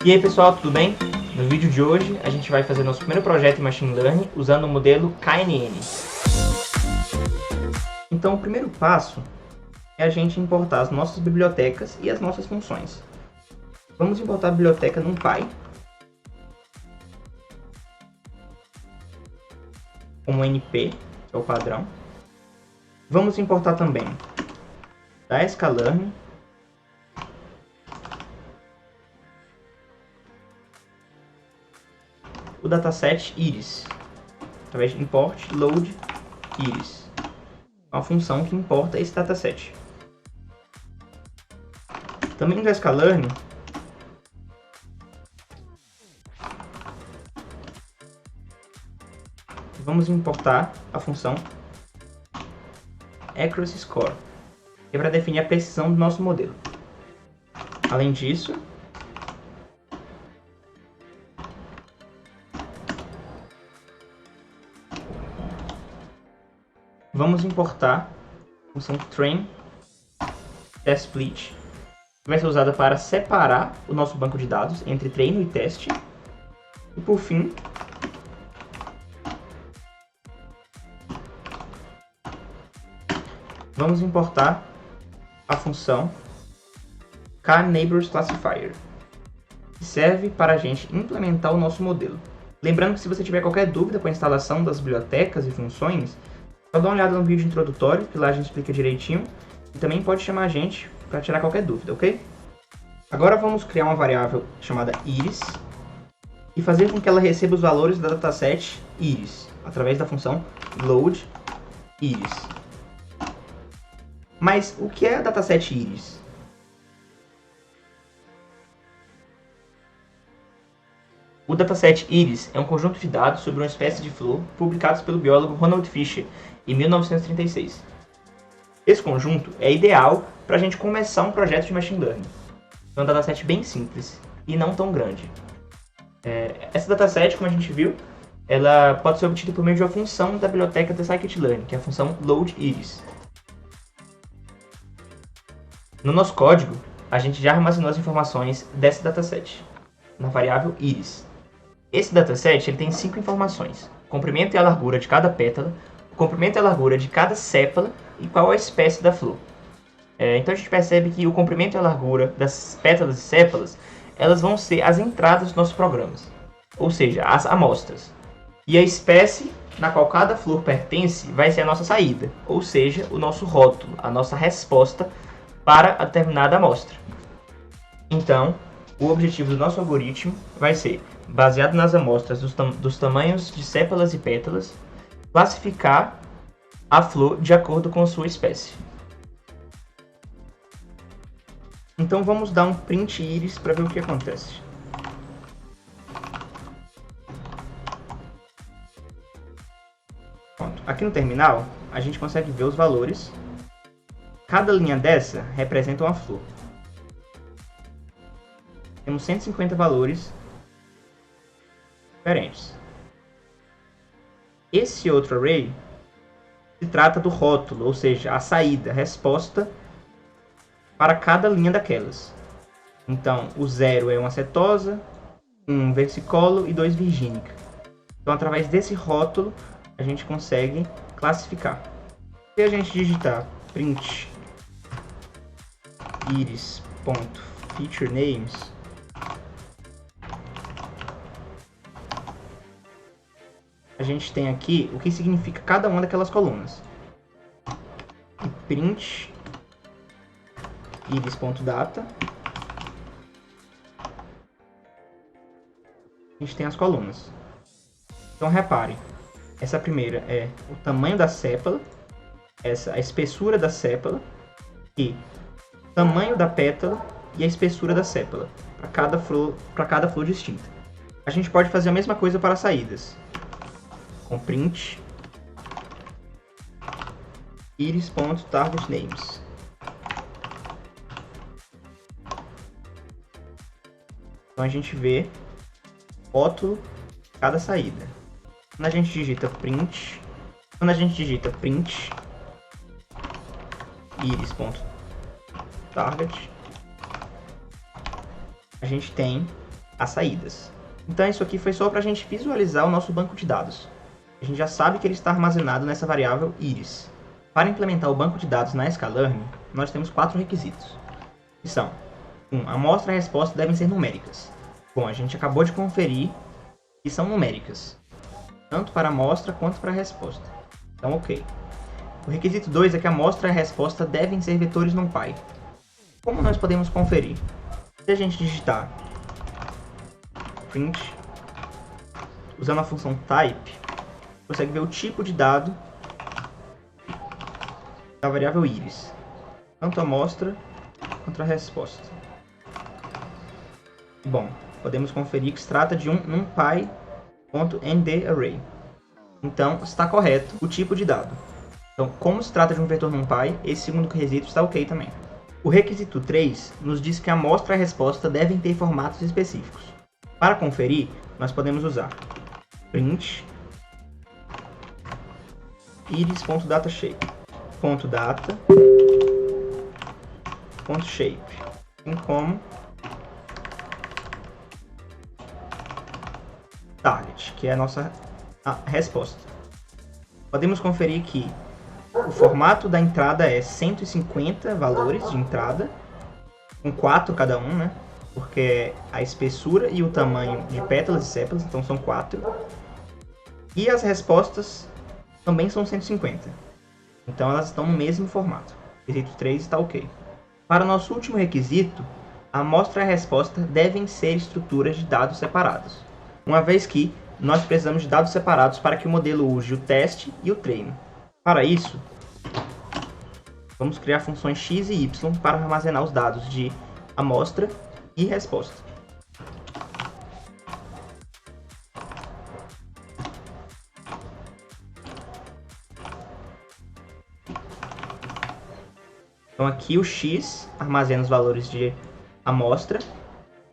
E aí pessoal, tudo bem? No vídeo de hoje a gente vai fazer nosso primeiro projeto em Machine Learning usando o modelo KNN. Então o primeiro passo é a gente importar as nossas bibliotecas e as nossas funções. Vamos importar a biblioteca NumPy como NP, que é o padrão. Vamos importar também da sklearn, o dataset iris, através de import load iris, uma função que importa esse dataset. Também da sklearn, vamos importar a função accuracy score, que é para definir a precisão do nosso modelo. Além disso, vamos importar a função train test split, que vai ser usada para separar o nosso banco de dados entre treino e teste. E por fim, vamos importar a função kNeighborsClassifier, que serve para a gente implementar o nosso modelo. Lembrando que se você tiver qualquer dúvida com a instalação das bibliotecas e funções, só dá uma olhada no vídeo introdutório, que lá a gente explica direitinho, e também pode chamar a gente para tirar qualquer dúvida, ok? Agora vamos criar uma variável chamada iris e fazer com que ela receba os valores da dataset iris, através da função load iris. Mas o que é a dataset iris? O dataset iris é um conjunto de dados sobre uma espécie de flor publicados pelo biólogo Ronald Fisher em 1936. Esse conjunto é ideal para a gente começar um projeto de Machine Learning. É um dataset bem simples e não tão grande. Essa dataset, como a gente viu, ela pode ser obtida por meio de uma função da biblioteca da scikit-learn, que é a função load iris. No nosso código, a gente já armazenou as informações dessa dataset, na variável iris. Esse dataset ele tem 5 informações: o comprimento e a largura de cada pétala, o comprimento e a largura de cada sépala e qual a espécie da flor. Então a gente percebe que o comprimento e a largura das pétalas e sépalas elas vão ser as entradas dos nossos programas, ou seja, as amostras. E a espécie na qual cada flor pertence vai ser a nossa saída, ou seja, o nosso rótulo, a nossa resposta para a determinada amostra. Então, o objetivo do nosso algoritmo vai ser, baseado nas amostras dos tamanhos de sépalas e pétalas, classificar a flor de acordo com a sua espécie. Então vamos dar um print iris para ver o que acontece. Pronto. Aqui no terminal, a gente consegue ver os valores. Cada linha dessa representa uma flor. Temos 150 valores diferentes. Esse outro array se trata do rótulo, ou seja, a saída, a resposta para cada linha daquelas. Então, o 0 é uma acetosa, 1 versicolo e 2 virgínica. Então, através desse rótulo, a gente consegue classificar. Se a gente digitar print iris.featurenames, a gente tem aqui o que significa cada uma daquelas colunas. E print iris.data, a gente tem as colunas. Então repare, essa primeira é o tamanho da sépala, essa a espessura da sépala e o tamanho da pétala e a espessura da sépala para cada flor distinta. A gente pode fazer a mesma coisa para as saídas, com print iris.targetnames. Então a gente vê o rótulo de cada saída. Quando a gente digita print iris.target, a gente tem as saídas. Então isso aqui foi só para a gente visualizar o nosso banco de dados. A gente já sabe que ele está armazenado nessa variável iris. Para implementar o banco de dados na sklearn, nós temos 4 requisitos. Que são: 1. A amostra e a resposta devem ser numéricas. Bom, a gente acabou de conferir que são numéricas, tanto para a amostra quanto para a resposta. Então, ok. O requisito 2 é que a amostra e a resposta devem ser vetores NumPy. Como nós podemos conferir? Se a gente digitar print, usando a função type, consegue ver o tipo de dado da variável iris, tanto a amostra quanto a resposta. Bom, podemos conferir que se trata de um numpy.ndArray. Então, está correto o tipo de dado. Então, como se trata de um vetor NumPy, esse segundo requisito está ok também. O requisito 3 nos diz que a amostra e a resposta devem ter formatos específicos. Para conferir, nós podemos usar print iris.datashape.data.shape, assim como target, que é a nossa resposta. Podemos conferir que o formato da entrada é 150 valores de entrada, com 4 cada um, né? Porque a espessura e o tamanho de pétalas e sépalas, então são 4. E as respostas também são 150. Então elas estão no mesmo formato. O requisito 3 está ok. Para o nosso último requisito, a amostra e a resposta devem ser estruturas de dados separados, uma vez que nós precisamos de dados separados para que o modelo use o teste e o treino. Para isso, vamos criar funções x e y para armazenar os dados de amostra e resposta. Então aqui o x armazena os valores de amostra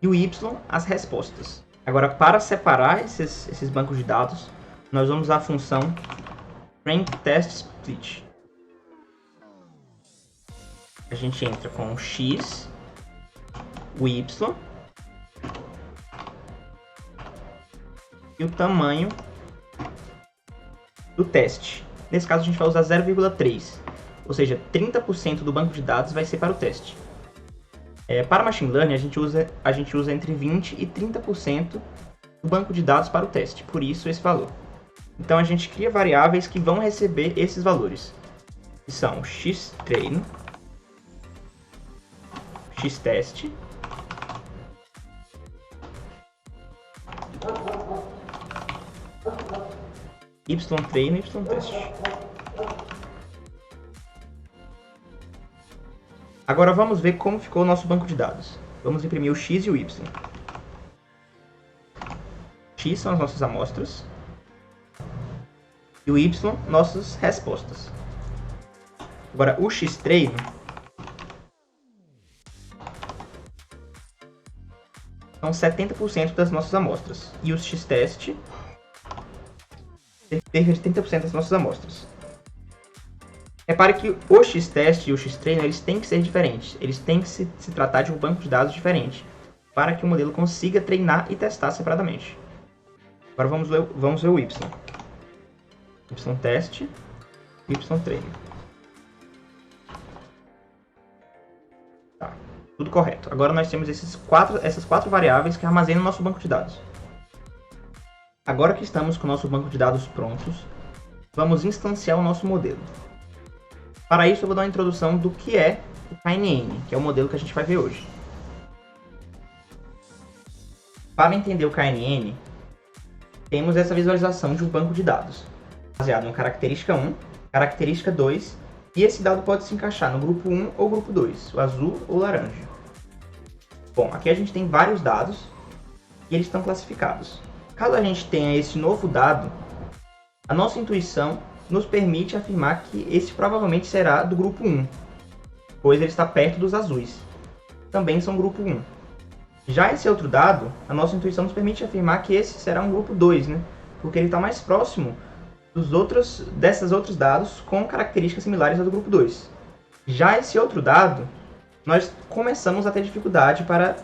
e o y as respostas. Agora, para separar esses bancos de dados, nós vamos usar a função rankTestSplit. A gente entra com o x, o y e o tamanho do teste. Nesse caso a gente vai usar 0,3, ou seja, 30% do banco de dados vai ser para o teste. Para Machine Learning a gente usa entre 20% e 30% do banco de dados para o teste, por isso esse valor. Então a gente cria variáveis que vão receber esses valores, que são xtreino, xtest, ytreino e ytest. Agora vamos ver como ficou o nosso banco de dados. Vamos imprimir o x e o y. X são as nossas amostras e o y nossas respostas. Agora o xtreino são 70% das nossas amostras e o xtest cerca de 30% das nossas amostras. Repare que o xtest e o xtreino eles têm que ser diferentes, eles têm que se tratar de um banco de dados diferente, para que o modelo consiga treinar e testar separadamente. Agora vamos ver o y. Ytest, ytreino. Tá, tudo correto. Agora nós temos essas quatro variáveis que armazenam o nosso banco de dados. Agora que estamos com o nosso banco de dados prontos, vamos instanciar o nosso modelo. Para isso eu vou dar uma introdução do que é o KNN, que é o modelo que a gente vai ver hoje. Para entender o KNN, temos essa visualização de um banco de dados, baseado em característica 1, característica 2, e esse dado pode se encaixar no grupo 1 ou grupo 2, o azul ou o laranja. Bom, aqui a gente tem vários dados e eles estão classificados. Caso a gente tenha esse novo dado, a nossa intuição nos permite afirmar que esse provavelmente será do grupo 1, pois ele está perto dos azuis. Também são grupo 1. Já esse outro dado, a nossa intuição nos permite afirmar que esse será um grupo 2, né? Porque ele está mais próximo desses outros dados com características similares ao do grupo 2. Já esse outro dado, nós começamos a ter dificuldade para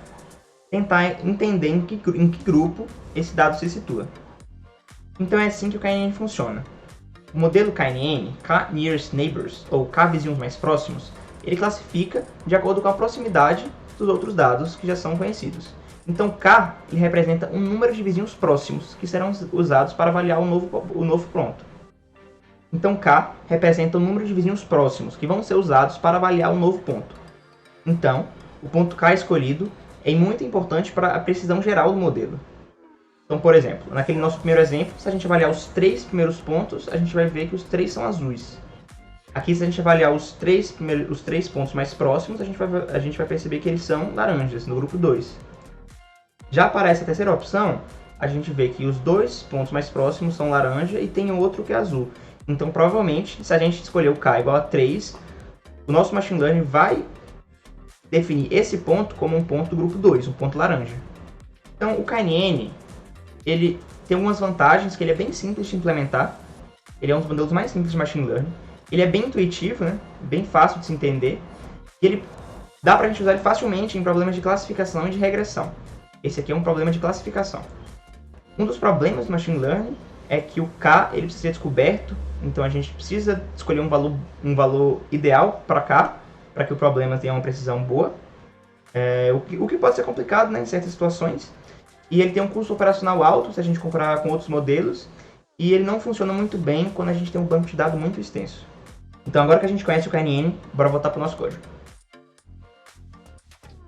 tentar entender em que grupo esse dado se situa. Então é assim que o KNN funciona. O modelo KNN, K Nearest Neighbors, ou K vizinhos mais próximos, ele classifica de acordo com a proximidade dos outros dados que já são conhecidos. Então K ele representa um número de vizinhos próximos que serão usados para avaliar o novo ponto. Então K representa o número de vizinhos próximos que vão ser usados para avaliar o novo ponto. Então, o ponto K escolhido é muito importante para a precisão geral do modelo. Então, por exemplo, naquele nosso primeiro exemplo, se a gente avaliar os 3 primeiros pontos, a gente vai ver que os 3 são azuis. Aqui, se a gente avaliar os três pontos mais próximos, a gente vai perceber que eles são laranjas, no grupo 2. Já para essa terceira opção, a gente vê que os 2 pontos mais próximos são laranja e tem outro que é azul. Então, provavelmente, se a gente escolher o K igual a 3, o nosso Machine Learning vai definir esse ponto como um ponto do grupo 2, um ponto laranja. Então, o KNN ele tem algumas vantagens, que ele é bem simples de implementar. Ele é um dos modelos mais simples de Machine Learning. Ele é bem intuitivo, né? Bem fácil de se entender. E ele dá pra gente usar ele facilmente em problemas de classificação e de regressão. Esse aqui é um problema de classificação. Um dos problemas do Machine Learning é que o K ele precisa ser descoberto. Então a gente precisa escolher um valor ideal para K, para que o problema tenha uma precisão boa. O que pode ser complicado, né, em certas situações. E ele tem um custo operacional alto se a gente comparar com outros modelos. E ele não funciona muito bem quando a gente tem um banco de dados muito extenso. Então agora que a gente conhece o KNN, bora voltar para o nosso código.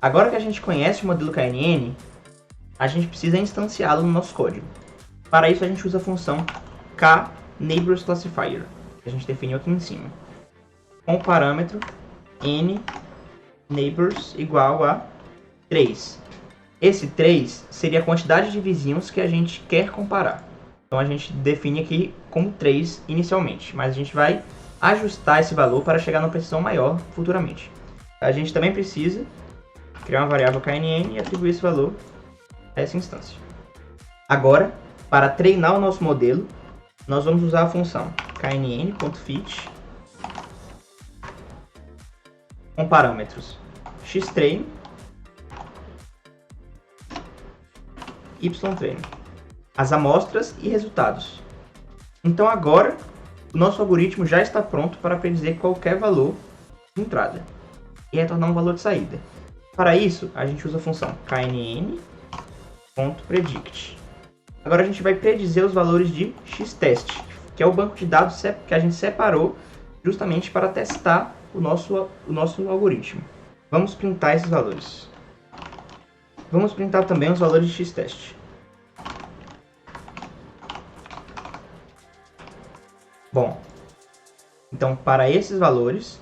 Agora que a gente conhece o modelo KNN, a gente precisa instanciá-lo no nosso código. Para isso a gente usa a função kNeighborsClassifier, que a gente definiu aqui em cima. Com o parâmetro nNeighbors igual a 3. Esse 3 seria a quantidade de vizinhos que a gente quer comparar. Então a gente define aqui como 3 inicialmente, mas a gente vai ajustar esse valor para chegar numa precisão maior futuramente. A gente também precisa criar uma variável KNN e atribuir esse valor a essa instância. Agora, para treinar o nosso modelo, nós vamos usar a função knn.fit com parâmetros xtrain, ytrain, as amostras e resultados. Então agora, o nosso algoritmo já está pronto para predizer qualquer valor de entrada e retornar um valor de saída. Para isso, a gente usa a função knn.predict. Agora a gente vai predizer os valores de xtest, que é o banco de dados que a gente separou justamente para testar o nosso algoritmo. Vamos printar esses valores. Vamos printar também os valores de xtest. Bom, então para esses valores,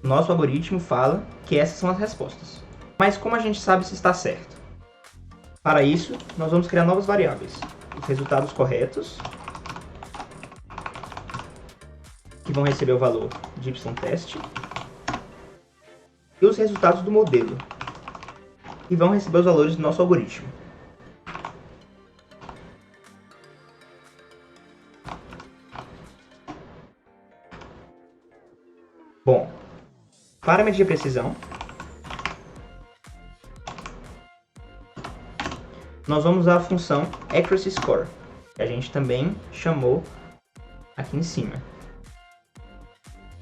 nosso algoritmo fala que essas são as respostas. Mas como a gente sabe se está certo? Para isso, nós vamos criar novas variáveis. Os resultados corretos, que vão receber o valor de ytest, e os resultados do modelo, que vão receber os valores do nosso algoritmo. Bom, para medir a precisão, nós vamos usar a função accuracy score, que a gente também chamou aqui em cima.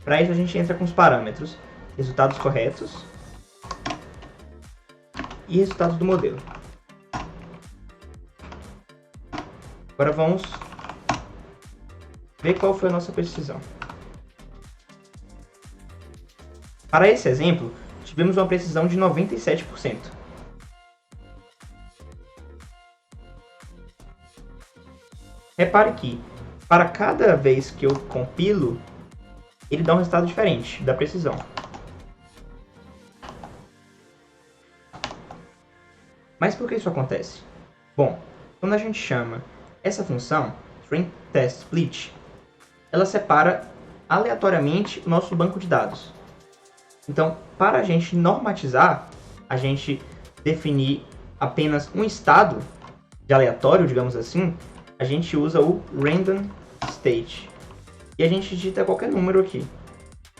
Para isso a gente entra com os parâmetros resultados corretos e resultados do modelo. Agora vamos ver qual foi a nossa precisão. Para esse exemplo, tivemos uma precisão de 97%. Repare que, para cada vez que eu compilo, ele dá um resultado diferente da precisão. Mas por que isso acontece? Bom, quando a gente chama essa função, string_test_split, ela separa aleatoriamente o nosso banco de dados. Então, para a gente normatizar, a gente definir apenas um estado de aleatório, digamos assim, a gente usa o random state. E a gente digita qualquer número aqui,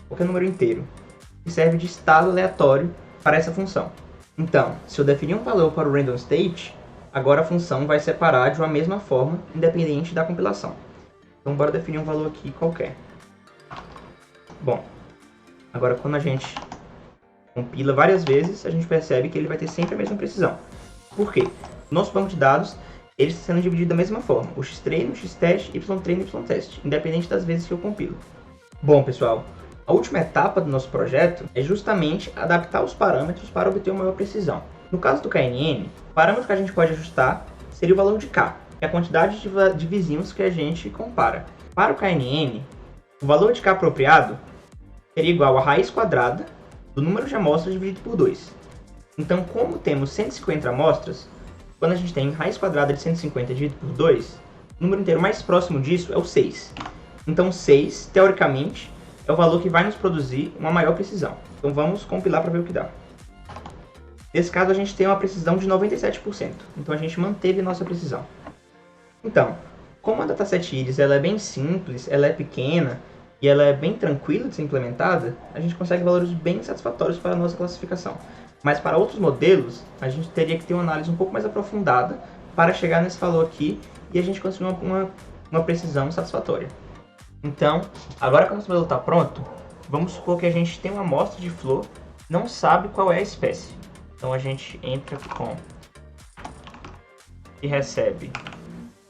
qualquer número inteiro, que serve de estado aleatório para essa função. Então, se eu definir um valor para o random state, agora a função vai separar de uma mesma forma, independente da compilação. Então, bora definir um valor aqui qualquer. Bom, agora quando a gente compila várias vezes, a gente percebe que ele vai ter sempre a mesma precisão. Por quê? Nosso banco de dados, ele está sendo dividido da mesma forma, o xtreino, o xtest, ytreino e ytest, independente das vezes que eu compilo. Bom, pessoal, a última etapa do nosso projeto é justamente adaptar os parâmetros para obter uma maior precisão. No caso do KNN, o parâmetro que a gente pode ajustar seria o valor de K, que é a quantidade de vizinhos que a gente compara. Para o KNN, o valor de K apropriado seria igual a raiz quadrada do número de amostras dividido por 2. Então, como temos 150 amostras, quando a gente tem raiz quadrada de 150 dividido por 2, o número inteiro mais próximo disso é o 6. Então, 6, teoricamente, é o valor que vai nos produzir uma maior precisão. Então, vamos compilar para ver o que dá. Nesse caso, a gente tem uma precisão de 97%. Então, a gente manteve nossa precisão. Então, como a dataset Iris ela é bem simples, ela é pequena e ela é bem tranquila de ser implementada, a gente consegue valores bem satisfatórios para a nossa classificação. Mas para outros modelos, a gente teria que ter uma análise um pouco mais aprofundada para chegar nesse valor aqui e a gente conseguir uma precisão satisfatória. Então, agora que o nosso modelo está pronto, vamos supor que a gente tem uma amostra de flor, não sabe qual é a espécie. Então a gente entra com e recebe,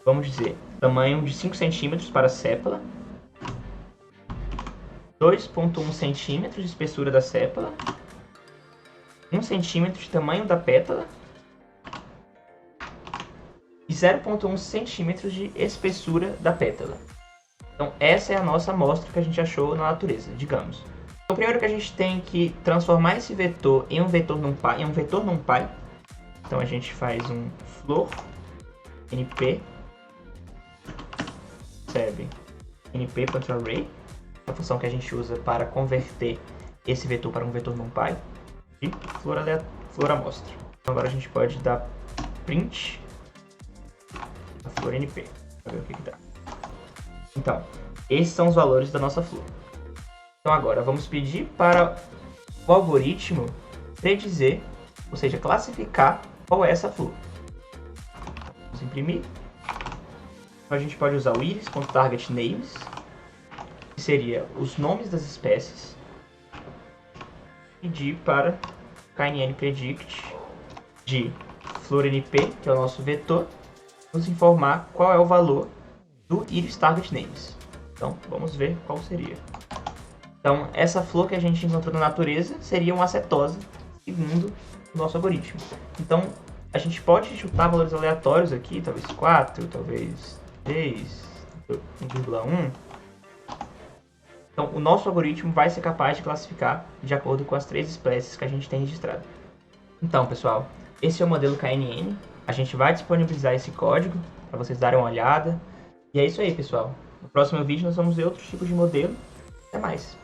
vamos dizer, tamanho de 5 cm para a sépala, 2,1 cm de espessura da sépala, 1 cm de tamanho da pétala e 0,1 cm de espessura da pétala. Então essa é a nossa amostra que a gente achou na natureza, digamos. Então primeiro que a gente tem que transformar esse vetor em um vetor NumPy. Então a gente faz um flor np recebe np.array, a função que a gente usa para converter esse vetor para um vetor NumPy, e flor amostra. Então agora a gente pode dar print a flor np para ver o que dá. Então, esses são os valores da nossa flor. Então agora vamos pedir para o algoritmo predizer, ou seja, classificar qual é essa flor. Vamos imprimir. Então a gente pode usar o iris.targetNames, que seria os nomes das espécies. Pedir para KNN predict de florNP, que é o nosso vetor, nos informar qual é o valor do iris.targetNames. Então vamos ver qual seria. Então, essa flor que a gente encontrou na natureza seria uma acetosa, segundo o nosso algoritmo. Então, a gente pode chutar valores aleatórios aqui, talvez 4, talvez 3, 1,1. Então, o nosso algoritmo vai ser capaz de classificar de acordo com as 3 espécies que a gente tem registrado. Então, pessoal, esse é o modelo KNN. A gente vai disponibilizar esse código para vocês darem uma olhada. E é isso aí, pessoal. No próximo vídeo nós vamos ver outros tipos de modelo. Até mais!